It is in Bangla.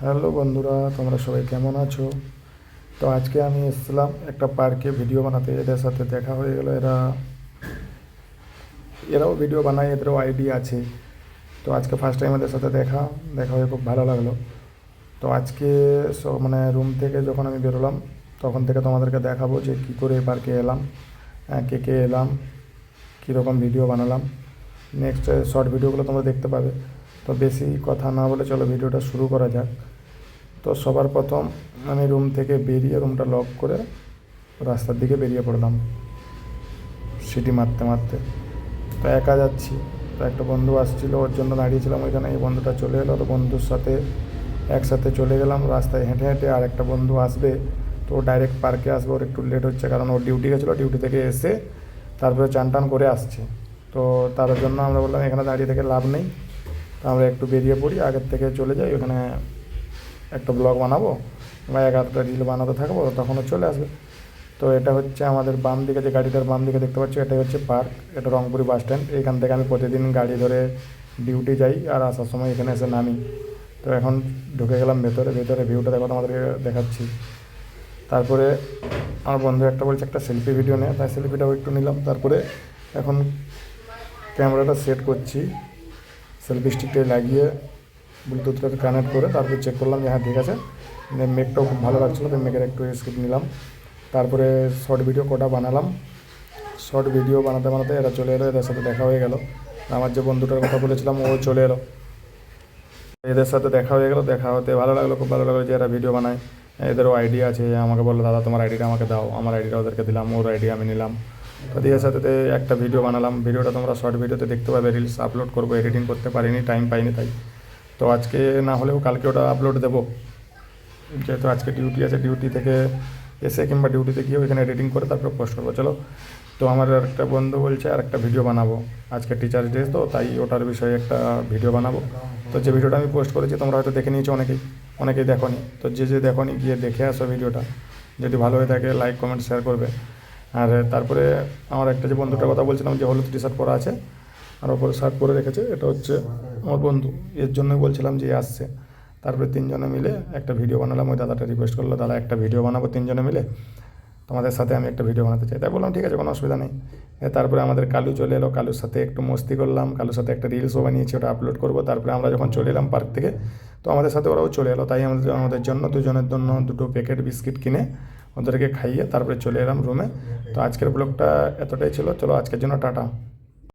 হ্যালো বন্ধুরা, তোমরা সবাই কেমন আছো? তো আজকে আমি এসেছিলাম একটা পার্কে ভিডিও বানাতে। এদের সাথে দেখা হয়ে গেল। এরাও ভিডিও বানায়, এদেরও আইডি আছে। তো আজকে ফার্স্ট টাইম এদের সাথে দেখা দেখা হয়ে খুব ভালো লাগলো। তো আজকে মানে রুম থেকে যখন আমি বেরোলাম তখন থেকে তোমাদেরকে দেখাবো যে কী করে এই পার্কে এলাম, কে কে এলাম, কীরকম ভিডিও বানালাম। নেক্সট শর্ট ভিডিওগুলো তোমরা দেখতে পাবে। তো বেশি কথা না বলে চলো ভিডিওটা শুরু করা যাক। তো সবার প্রথম আমি রুম থেকে বেরিয়ে রুমটা লক করে রাস্তার দিকে বেরিয়ে পড়লাম সিটি মারতে মারতে। তো একা যাচ্ছি, তো একটা বন্ধু আসছিল, ওর জন্য দাঁড়িয়েছিলাম ওইখানে। এই বন্ধুটা চলে এলো, তো বন্ধুর সাথে একসাথে চলে গেলাম রাস্তায় হেঁটে হেঁটে। আর একটা বন্ধু আসবে, তো ও ডাইরেক্ট পার্কে আসবে। ওর একটু লেট হচ্ছে কারণ ওর ডিউটি গেছিলো, ডিউটি থেকে এসে তারপরে চান টান করে আসছে। তো তার জন্য আমরা বললাম এখানে দাঁড়িয়ে থেকে লাভ নেই, তো আমরা একটু বেরিয়ে পড়ি, আগের থেকে চলে যাই। ওখানে একটা ব্লগ বানাবো বা এক আধটা রিল বানাতে থাকবো, তখনও চলে আসবে। তো এটা হচ্ছে আমাদের বাম দিকে, যে গাড়িটার বাম দিকে দেখতে পাচ্ছি, এটাই হচ্ছে পার্ক। এটা রংপুরি বাস স্ট্যান্ড। এখান থেকে আমি প্রতিদিন গাড়ি ধরে ডিউটি যাই আর আসার সময় এখানে এসে নামি। তো এখন ঢুকে গেলাম ভেতরে। ভেতরে ভিউটা দেখো, তোমাদেরকে দেখাচ্ছি। তারপরে আমার বন্ধু একটা বলছে একটা সেলফি ভিডিও নেয়, তাই সেলফিটাও একটু নিলাম। তারপরে এখন ক্যামেরাটা সেট করছি, সেলফি স্টিকটাই লাগিয়ে ব্লুটুথটাকে কানেক্ট করে তারপরে চেক করলাম যে হ্যাঁ ঠিক আছে। মেঘটাও খুব ভালো লাগছিলো, তো মেঘের একটু স্ক্রিপ্ট নিলাম। তারপরে শর্ট ভিডিও কটা বানালাম। শর্ট ভিডিও বানাতে বানাতে এরা চলে এলো, এদের সাথে দেখা হয়ে গেল। আমার যে বন্ধুটার কথা বলেছিলাম ও চলে এলো, এদের সাথে দেখা হয়ে গেল। দেখা হতে ভালো লাগলো, খুব ভালো লাগলো যে এরা ভিডিও বানায়। এদেরও আইডিয়া আছে। আমাকে বললো দাদা তোমার আইডিটা আমাকে দাও, আমার আইডিটা ওদেরকে দিলাম, ওর আইডি আমি নিলাম। তো দিয়ে সাথে একটা ভিডিও বানালাম। ভিডিওটা তোমরা শর্ট ভিডিওতে দেখতে পাবে, রিলস আপলোড করবো, এডিটিং করতে পারিনি, টাইম পাইনি তাই। তো আজকে না হলেও কালকে ওটা আপলোড দেবো, যেহেতু আজকে ডিউটি আছে। ডিউটি থেকে এসে কিংবা ডিউটিতে গিয়ে ওইখানে এডিটিং করে তারপরে পোস্ট করবো। চলো, তো আমার একটা বন্ধু বলছে আর একটা ভিডিও বানাবো, আজকে টিচার্স ডে, তো তাই ওটার বিষয়ে একটা ভিডিও বানাবো। তো যে ভিডিওটা আমি পোস্ট করেছি তোমরা হয়তো দেখে নিয়েছো, অনেকেই দেখোনি। তো যে দেখোনি গিয়ে দেখে আসো ভিডিওটা। যদি ভালো হয়ে থাকে লাইক কমেন্ট শেয়ার করবে। আর তারপরে আমার একটা যে বন্ধুটার কথা বলছিলাম যে হলুদ টি শার্ট পরা আছে আর ওপরে শার্ট পরে রেখেছে, এটা হচ্ছে আমার বন্ধু। এর জন্যই বলছিলাম যে আসছে। তারপরে তিনজনে মিলে একটা ভিডিও বানালাম। ওই দাদাটা রিকোয়েস্ট করলো দাদা একটা ভিডিও বানাবো তিনজনে মিলে, তোমাদের সাথে আমি একটা ভিডিও বানাতে চাই। তাই বললাম ঠিক আছে, কোনো অসুবিধা নেই। তারপরে আমাদের কালু চলে এলো, কালুর সাথে একটু মস্তি করলাম, কালুর সাথে একটা রিলসও বানিয়েছি, ওটা আপলোড করবো। তারপরে আমরা যখন চলে এলাম পার্ক থেকে, তো আমাদের সাথে ওরাও চলে এলো। তাই আমাদের জন্য দুজনের জন্য দুটো প্যাকেট বিস্কিট কিনে ওদেরকে খাইয়ে তারপরে চলে এলাম রুমে। তো আজকের ব্লগটা এতটাই ছিল। চলো আজকের জন্য টাটা।